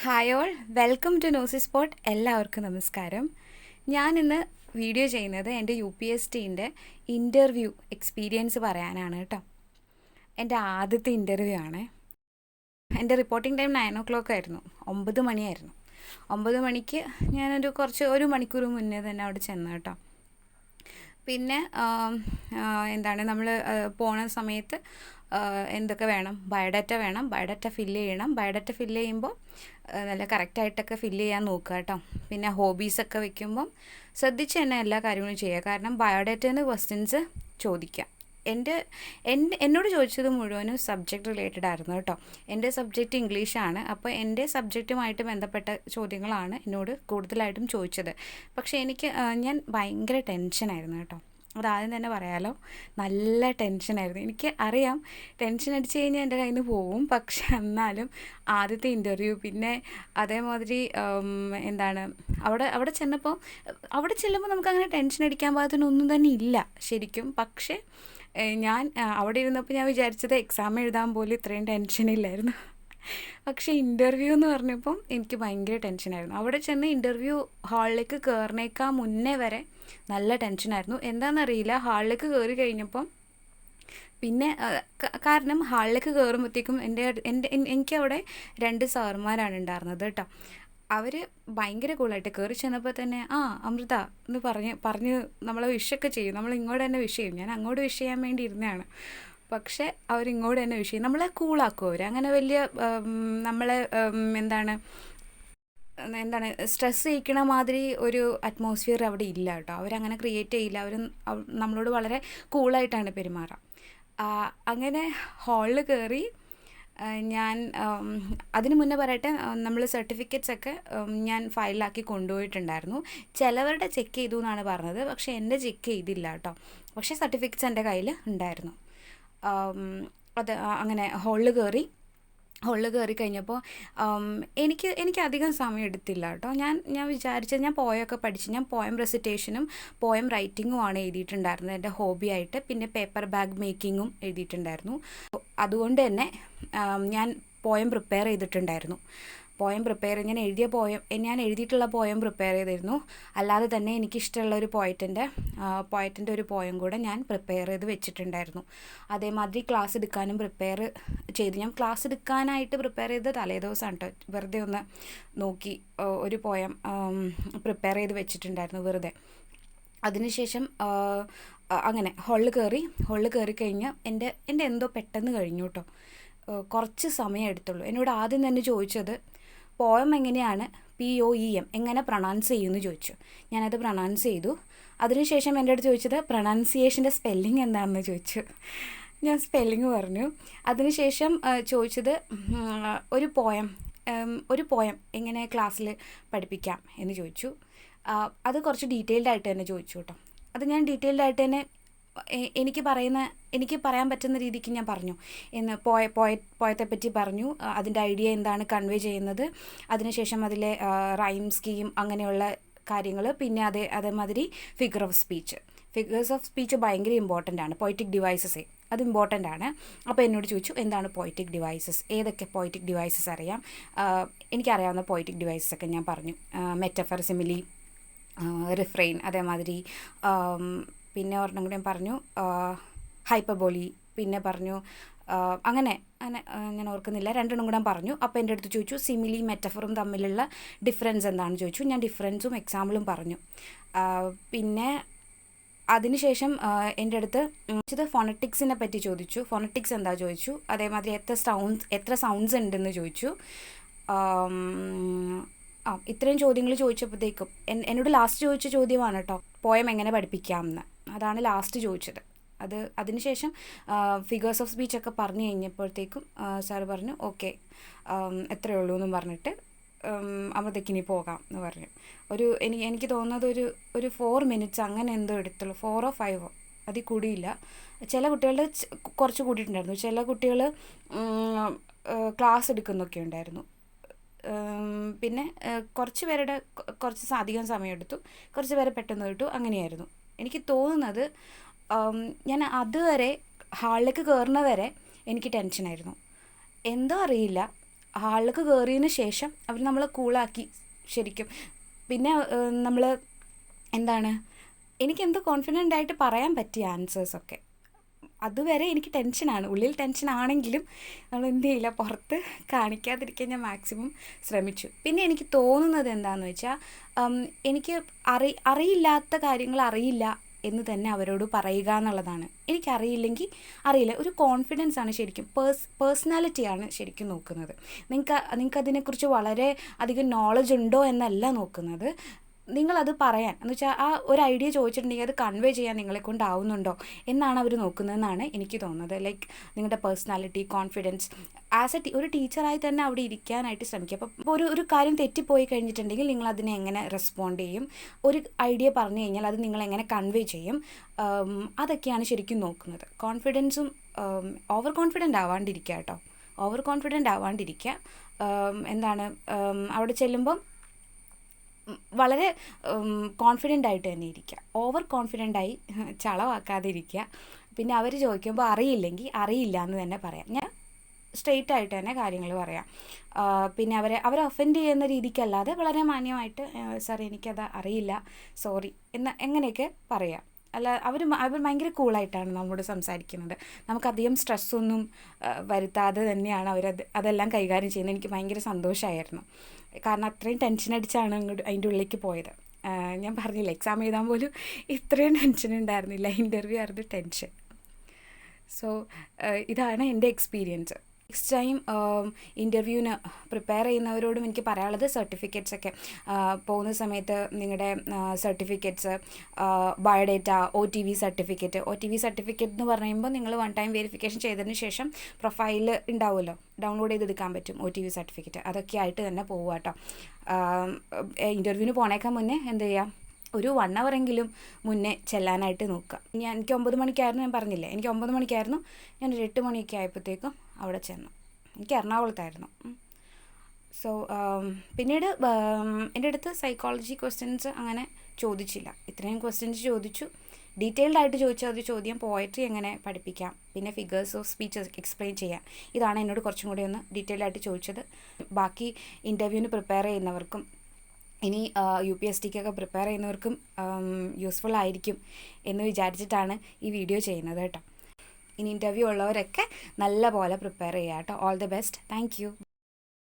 Hi all, welcome to nosy spot. എല്ലാവർക്കും നമസ്കാരം. ഞാനിന്ന് വീഡിയോ ചെയ്യുന്നത് എൻ്റെ UPSCൻ്റെ ഇൻ്റർവ്യൂ എക്സ്പീരിയൻസ് പറയാനാണ് കേട്ടോ. എൻ്റെ ആദ്യത്തെ ഇൻ്റർവ്യൂ ആണ്. എൻ്റെ റിപ്പോർട്ടിംഗ് ടൈം 9 ആയിരുന്നു, 9 മണിയായിരുന്നു. 9 മണിക്ക് ഞാനൊരു ഒരു മണിക്കൂർ മുന്നേ തന്നെ അവിടെ ചെന്നു കേട്ടോ. പിന്നെ നമ്മൾ പോണ സമയത്ത് എന്തൊക്കെ വേണം, ബയോഡാറ്റ ഫില്ല് ചെയ്യണം. ബയോഡാറ്റ ഫില്ല് ചെയ്യുമ്പോൾ നല്ല കറക്റ്റായിട്ടൊക്കെ ഫില്ല് ചെയ്യാൻ നോക്കുക കേട്ടോ. പിന്നെ ഹോബീസൊക്കെ വെക്കുമ്പം ശ്രദ്ധിച്ച് തന്നെ എല്ലാ കാര്യങ്ങളും ചെയ്യുക. കാരണം ബയോഡാറ്റയിൽ നിന്ന് ക്വസ്റ്റ്യൻസ് ചോദിക്കാം. എന്നോട് ചോദിച്ചത് മുഴുവനും സബ്ജക്റ്റ് റിലേറ്റഡ് ആയിരുന്നു കേട്ടോ. എൻ്റെ സബ്ജക്റ്റ് ഇംഗ്ലീഷാണ്. അപ്പോൾ എൻ്റെ സബ്ജക്റ്റുമായിട്ട് ബന്ധപ്പെട്ട ചോദ്യങ്ങളാണ് എന്നോട് കൂടുതലായിട്ടും ചോദിച്ചത്. പക്ഷേ ഞാൻ ഭയങ്കര ടെൻഷനായിരുന്നു കേട്ടോ. അതാദ്യം തന്നെ പറയാലോ, നല്ല ടെൻഷനായിരുന്നു. എനിക്ക് അറിയാം ടെൻഷൻ അടിച്ച് കഴിഞ്ഞാൽ എൻ്റെ കയ്യിൽ നിന്ന് പോവും. പക്ഷെ എന്നാലും ആദ്യത്തെ ഇൻ്റർവ്യൂ, പിന്നെ അതേമാതിരി അവിടെ ചെല്ലുമ്പോൾ നമുക്കങ്ങനെ ടെൻഷൻ അടിക്കാൻ പാകത്തിനൊന്നും തന്നെ ഇല്ല ശരിക്കും. പക്ഷേ ഞാൻ അവിടെ ഇരുന്നപ്പോൾ ഞാൻ വിചാരിച്ചത് എക്സാം എഴുതാൻ പോലും ഇത്രയും ടെൻഷനില്ലായിരുന്നു. പക്ഷേ ഇൻ്റർവ്യൂ എന്ന് പറഞ്ഞപ്പം എനിക്ക് ഭയങ്കര ടെൻഷനായിരുന്നു. അവിടെ ചെന്ന് ഇൻ്റർവ്യൂ ഹാളിലേക്ക് കയറുന്നേക്കാൾ മുന്നേ വരെ നല്ല ടെൻഷനായിരുന്നു. എന്താണെന്നറിയില്ല, ഹാളിലേക്ക് കയറി കഴിഞ്ഞപ്പം പിന്നെ കാരണം ഹാളിലേക്ക് കയറുമ്പോഴത്തേക്കും എനിക്കവിടെ 2 സാറുമാരാണ് ഉണ്ടായിരുന്നത് കേട്ടോ. അവർ ഭയങ്കര കൂളായിട്ട് കയറി ചെന്നപ്പോൾ തന്നെ അമൃത എന്ന് പറഞ്ഞ് നമ്മളെ വിഷൊക്കെ ചെയ്യും. നമ്മൾ ഇങ്ങോട്ട് തന്നെ വിഷ് ചെയ്യും. ഞാൻ അങ്ങോട്ട് വിഷ് ചെയ്യാൻ വേണ്ടി ഇരുന്നതാണ്. പക്ഷേ അവരിങ്ങോട്ട് തന്നെ വിഷ് ചെയ്യും. നമ്മളെ കൂളാക്കും അവർ. അങ്ങനെ വലിയ നമ്മളെ സ്ട്രെസ് ചെയ്യിക്കണ മാതിരി ഒരു അറ്റ്മോസ്ഫിയർ അവിടെ ഇല്ല കേട്ടോ. അവരങ്ങനെ ക്രിയേറ്റ് ചെയ്യില്ല. നമ്മളോട് വളരെ കൂളായിട്ടാണ് പെരുമാറുക. അങ്ങനെ ഹാളിൽ കയറി ഞാൻ അതിന് മുന്നേ പറയട്ടെ, നമ്മൾ സർട്ടിഫിക്കറ്റ്സൊക്കെ ഞാൻ ഫയലിലാക്കി കൊണ്ടുപോയിട്ടുണ്ടായിരുന്നു. ചിലവരുടെ ചെക്ക് ചെയ്തു എന്നാണ് പറഞ്ഞത്, പക്ഷേ എൻ്റെ ചെക്ക് ചെയ്തില്ല കേട്ടോ. പക്ഷേ സർട്ടിഫിക്കറ്റ്സ് എൻ്റെ കയ്യിൽ ഉണ്ടായിരുന്നു. അങ്ങനെ ഹാളിൽ കയറി കഴിഞ്ഞപ്പോൾ എനിക്ക് അധികം സമയം എടുത്തില്ല കേട്ടോ. ഞാൻ വിചാരിച്ചത്, ഞാൻ പോയൊക്കെ പഠിച്ച്, ഞാൻ പോയം റെസിറ്റേഷനും പോയം റൈറ്റിങ്ങുമാണ് എഴുതിയിട്ടുണ്ടായിരുന്നത് എൻ്റെ ഹോബിയായിട്ട്. പിന്നെ പേപ്പർ ബാഗ് മേക്കിങ്ങും എഴുതിയിട്ടുണ്ടായിരുന്നു. അതുകൊണ്ട് തന്നെ ഞാൻ പോയം പ്രിപ്പയർ ചെയ്തിട്ടുണ്ടായിരുന്നു. ഞാൻ എഴുതിയിട്ടുള്ള പോയം പ്രിപ്പയർ ചെയ്തിരുന്നു. അല്ലാതെ തന്നെ എനിക്കിഷ്ടമുള്ള ഒരു പോയറ്റിൻ്റെ ഒരു പോയം കൂടെ ഞാൻ പ്രിപ്പയർ ചെയ്ത് വെച്ചിട്ടുണ്ടായിരുന്നു. അതേമാതിരി ക്ലാസ് എടുക്കാനും പ്രിപ്പയർ ചെയ്തു. ഞാൻ ക്ലാസ് എടുക്കാനായിട്ട് പ്രിപ്പയർ ചെയ്ത് തലേദിവസമാണ് കേട്ടോ. വെറുതെ ഒന്ന് നോക്കി ഒരു പോയം പ്രിപ്പയർ ചെയ്ത് വെച്ചിട്ടുണ്ടായിരുന്നു വെറുതെ. അതിനുശേഷം അങ്ങനെ ഹാളിൽ കയറി കഴിഞ്ഞ് എൻ്റെ എന്തോ പെട്ടെന്ന് കഴിഞ്ഞു കേട്ടോ. കുറച്ച് സമയം എടുത്തുള്ളൂ. എന്നോട് ആദ്യം തന്നെ ചോദിച്ചത് പോയം എങ്ങനെയാണ്, POEM എങ്ങനെ പ്രൊണൗൺസ് ചെയ്യുമെന്ന് ചോദിച്ചു. ഞാനത് പ്രൊണൗൺസ് ചെയ്തു. അതിനുശേഷം എൻ്റെ അടുത്ത് ചോദിച്ചത് പ്രൊണൗൺസിയേഷൻ്റെ സ്പെല്ലിംഗ് എന്താണെന്ന് ചോദിച്ചു. ഞാൻ സ്പെല്ലിംഗ് പറഞ്ഞു. അതിനുശേഷം ചോദിച്ചത് ഒരു പോയം എങ്ങനെ ക്ലാസ്സിൽ പഠിപ്പിക്കാം എന്ന് ചോദിച്ചു. അത് കുറച്ച് ഡീറ്റെയിൽഡ് ആയിട്ട് തന്നെ ചോദിച്ചു കേട്ടോ. അത് ഞാൻ ഡീറ്റെയിൽഡ് ആയിട്ട് തന്നെ എനിക്ക് പറയാൻ പറ്റുന്ന രീതിക്ക് ഞാൻ പറഞ്ഞു. പോയത്തെപ്പറ്റി പറഞ്ഞു, അതിൻ്റെ ഐഡിയ എന്താണ് കൺവേ ചെയ്യുന്നത്, അതിനുശേഷം അതിലെ റൈം സ്കീം അങ്ങനെയുള്ള കാര്യങ്ങൾ, പിന്നെ അതേമാതിരി ഫിഗേഴ്സ് ഓഫ് സ്പീച്ച് ഭയങ്കര ഇമ്പോർട്ടൻ്റ് ആണ്. പോയറ്റിക് ഡിവൈസസ് അത് ഇമ്പോർട്ടൻ്റ് ആണ്. അപ്പോൾ എന്നോട് ചോദിച്ചു എന്താണ് പോയറ്റിക് ഡിവൈസസ്, ഏതൊക്കെ പോയറ്റിക് ഡിവൈസസ് അറിയാം. എനിക്കറിയാവുന്ന പോയറ്റിക് ഡിവൈസസ് ഒക്കെ ഞാൻ പറഞ്ഞു. മെറ്റഫർ, സിമിലി, റിഫ്രെയിൻ, അതേമാതിരി പിന്നെ ഒരെണ്ണം കൂടി ഞാൻ പറഞ്ഞു ഹൈപ്പർബോളി, പിന്നെ പറഞ്ഞു അങ്ങനെ ഞാൻ ഓർക്കുന്നില്ല, 2 കൂടെ പറഞ്ഞു. അപ്പോൾ എൻ്റെ അടുത്ത് ചോദിച്ചു സിമിലി മെറ്റഫറും തമ്മിലുള്ള ഡിഫറൻസ് എന്താണെന്ന് ചോദിച്ചു. ഞാൻ ഡിഫറൻസും എക്സാമ്പിളും പറഞ്ഞു. പിന്നെ അതിനുശേഷം എൻ്റെ അടുത്ത് ചോദിച്ചത് ഫോണറ്റിക്സിനെ പറ്റി ചോദിച്ചു. ഫോണറ്റിക്സ് എന്താ ചോദിച്ചു. അതേമാതിരി എത്ര സൗണ്ട്സ് ഉണ്ടെന്ന് ചോദിച്ചു. ഇത്രയും ചോദ്യങ്ങൾ ചോദിച്ചപ്പോഴത്തേക്കും എന്നോട് ലാസ്റ്റ് ചോദിച്ച ചോദ്യമാണ് കേട്ടോ, പോയം എങ്ങനെ പഠിപ്പിക്കാമെന്ന്. അതാണ് ലാസ്റ്റ് ചോദിച്ചത്. അതിനുശേഷം ഫിഗേഴ്സ് ഓഫ് സ്പീച്ചൊക്കെ പറഞ്ഞു കഴിഞ്ഞപ്പോഴത്തേക്കും സാറ് പറഞ്ഞു ഓക്കെ എത്രയേ ഉള്ളൂ എന്നും പറഞ്ഞിട്ട് അപ്പോഴത്തേക്കിനി പോകാം എന്ന് പറഞ്ഞു. എനിക്ക് തോന്നുന്നത് ഒരു 4 മിനിറ്റ്സ് അങ്ങനെ എന്തോ എടുത്തുള്ളൂ, 4 or 5 അതിൽ കൂടിയില്ല. ചില കുട്ടികളുടെ കുറച്ച് കൂടിയിട്ടുണ്ടായിരുന്നു. ചില കുട്ടികൾ ക്ലാസ് എടുക്കുന്നൊക്കെ ഉണ്ടായിരുന്നു. പിന്നെ കുറച്ച് പേരുടെ കുറച്ച് അധികം സമയം എടുത്തു, കുറച്ച് പേരെ പെട്ടെന്ന് കിട്ടു, അങ്ങനെയായിരുന്നു. എനിക്ക് തോന്നുന്നത് ഞാൻ അതുവരെ ഹാളിലേക്ക് കയറുന്നവരെ എനിക്ക് ടെൻഷനായിരുന്നു. എന്തോ അറിയില്ല, ഹാളിലേക്ക് കയറിയതിന് ശേഷം അവർ നമ്മളെ കൂളാക്കി ശരിക്കും. പിന്നെ നമ്മൾ എന്താണ്, എനിക്കെന്ത് കോൺഫിഡൻ്റ് ആയിട്ട് പറയാൻ പറ്റിയ ആൻസേഴ്സൊക്കെ. അതുവരെ എനിക്ക് ടെൻഷനാണ്, ഉള്ളിൽ ടെൻഷനാണെങ്കിലും നമ്മൾ എന്ത് ചെയ്യില്ല, പുറത്ത് കാണിക്കാതിരിക്കാൻ ഞാൻ മാക്സിമം ശ്രമിച്ചു. പിന്നെ എനിക്ക് തോന്നുന്നത് എന്താണെന്ന് വെച്ചാൽ, എനിക്ക് അറിയില്ലാത്ത കാര്യങ്ങൾ അറിയില്ല എന്ന് തന്നെ അവരോട് പറയുക എന്നുള്ളതാണ്. എനിക്കറിയില്ലെങ്കിൽ അറിയില്ല. ഒരു കോൺഫിഡൻസ് ആണ് ശരിക്കും, പേഴ്സണാലിറ്റിയാണ് ശരിക്കും നോക്കുന്നത്. നിങ്ങൾക്ക് അതിനെക്കുറിച്ച് വളരെ അധികം നോളജ് ഉണ്ടോ എന്നല്ല നോക്കുന്നത്, നിങ്ങളത് പറയാൻ എന്ന് വെച്ചാൽ ആ ഒരു ഐഡിയ ചോദിച്ചിട്ടുണ്ടെങ്കിൽ അത് കൺവേ ചെയ്യാൻ നിങ്ങളെ കൊണ്ടാവുന്നുണ്ടോ എന്നാണ് അവർ നോക്കുന്നതെന്നാണ് എനിക്ക് തോന്നുന്നത്. ലൈക്ക് നിങ്ങളുടെ പേഴ്സണാലിറ്റി, കോൺഫിഡൻസ്. ഒരു ടീച്ചറായി തന്നെ അവിടെ ഇരിക്കാനായിട്ട് ശ്രമിക്കുക. അപ്പോൾ ഒരു കാര്യം തെറ്റിപ്പോയി കഴിഞ്ഞിട്ടുണ്ടെങ്കിൽ നിങ്ങൾ അതിനെ എങ്ങനെ റെസ്പോണ്ട് ചെയ്യും, ഒരു ഐഡിയ പറഞ്ഞു കഴിഞ്ഞാൽ അത് നിങ്ങളെങ്ങനെ കൺവേ ചെയ്യും, അതൊക്കെയാണ് ശരിക്കും നോക്കുന്നത്. കോൺഫിഡൻസും ഓവർ കോൺഫിഡൻ്റ് ആവാണ്ടിരിക്കുക കേട്ടോ. ഓവർ കോൺഫിഡൻ്റ് ആവാണ്ടിരിക്കുക. എന്താണ്, അവിടെ ചെല്ലുമ്പം വളരെ കോൺഫിഡൻ്റ് ആയിട്ട് തന്നെ ഇരിക്കുക. ഓവർ കോൺഫിഡൻ്റായി ചളവാക്കാതെ ഇരിക്കുക. പിന്നെ അവർ ചോദിക്കുമ്പോൾ അറിയില്ലെങ്കിൽ അറിയില്ല എന്ന് തന്നെ പറയാം. ഞാൻ സ്ട്രെയിറ്റ് ആയിട്ട് തന്നെ കാര്യങ്ങൾ പറയാം. പിന്നെ അവരെ ഒഫൻഡ് ചെയ്യുന്ന രീതിക്കല്ലാതെ വളരെ മാന്യമായിട്ട് സാർ എനിക്കത് അറിയില്ല, സോറി എങ്ങനെയൊക്കെ പറയാം. അല്ല, അവർ ഭയങ്കര കൂളായിട്ടാണ് നമ്മോട് സംസാരിക്കുന്നത്. നമുക്കധികം സ്ട്രെസ്സൊന്നും വരുത്താതെ തന്നെയാണ് അതെല്ലാം കൈകാര്യം ചെയ്യുന്നത്. എനിക്ക് ഭയങ്കര സന്തോഷമായിരുന്നു. കാരണം അത്രയും ടെൻഷൻ അടിച്ചാണ് അതിൻ്റെ ഉള്ളിലേക്ക് പോയത്. ഞാൻ പറഞ്ഞില്ല, എക്സാം എഴുതാൻ പോലും ഇത്രയും ടെൻഷൻ ഉണ്ടായിരുന്നില്ല. ഇൻ്റർവ്യൂ ആയിരുന്നു ടെൻഷൻ. സോ ഇതാണ് എൻ്റെ എക്സ്പീരിയൻസ്. നെക്സ്റ്റ് ടൈം ഇൻ്റർവ്യൂവിന് പ്രിപ്പയർ ചെയ്യുന്നവരോടും എനിക്ക് പറയാനുള്ളത്, സർട്ടിഫിക്കറ്റ്സൊക്കെ പോകുന്ന സമയത്ത് നിങ്ങളുടെ സർട്ടിഫിക്കറ്റ്സ്, ബയോഡേറ്റ, OTV സർട്ടിഫിക്കറ്റ് എന്ന് പറയുമ്പോൾ നിങ്ങൾ 1 ടൈം വെരിഫിക്കേഷൻ ചെയ്തതിന് ശേഷം പ്രൊഫൈലിൽ ഉണ്ടാവുമല്ലോ, ഡൗൺലോഡ് ചെയ്തെടുക്കാൻ പറ്റും OTV സർട്ടിഫിക്കറ്റ്. അതൊക്കെ ആയിട്ട് തന്നെ പോവുക കേട്ടോ. ഇൻ്റർവ്യൂവിന് പോണേക്കാൻ മുന്നേ എന്ത് ചെയ്യാം, ഒരു 1 ഹവറെങ്കിലും മുന്നേ ചെല്ലാനായിട്ട് നോക്കുക. എനിക്ക് 9 മണിക്കായിരുന്നു, ഞാൻ പറഞ്ഞില്ലേ, എനിക്ക് 9 മണിക്കായിരുന്നു. ഞാനൊരു 8 മണിയൊക്കെ ആയപ്പോഴത്തേക്കും അവിടെ ചെന്നു. എനിക്ക് എറണാകുളത്തായിരുന്നു. സോ പിന്നീട് എൻ്റെ അടുത്ത് സൈക്കോളജി ക്വസ്റ്റ്യൻസ് അങ്ങനെ ചോദിച്ചില്ല. ഇത്രയും ക്വസ്റ്റ്യൻസ് ചോദിച്ചു. ഡീറ്റെയിൽഡ് ആയിട്ട് ചോദിച്ചാൽ ഒരു ചോദ്യം, പോയട്രി എങ്ങനെ പഠിപ്പിക്കാം, പിന്നെ ഫിഗേഴ്സ് ഓഫ് സ്പീച്ച് എക്സ്പ്ലെയിൻ ചെയ്യാം. ഇതാണ് എന്നോട് കുറച്ചും കൂടി ഒന്ന് ഡീറ്റെയിൽഡ് ആയിട്ട് ചോദിച്ചത്. ബാക്കി ഇൻ്റർവ്യൂവിന് പ്രിപ്പയർ ചെയ്യുന്നവർക്കും ഇനി UPSCക്കൊക്കെ പ്രിപ്പയർ ചെയ്യുന്നവർക്കും യൂസ്ഫുൾ ആയിരിക്കും എന്ന് വിചാരിച്ചിട്ടാണ് ഈ വീഡിയോ ചെയ്യുന്നത് കേട്ടോ. ഇനി ഇൻ്റർവ്യൂ ഉള്ളവരൊക്കെ നല്ല പോലെ പ്രിപ്പയർ ചെയ്യുക കേട്ടോ. All the best. Thank you.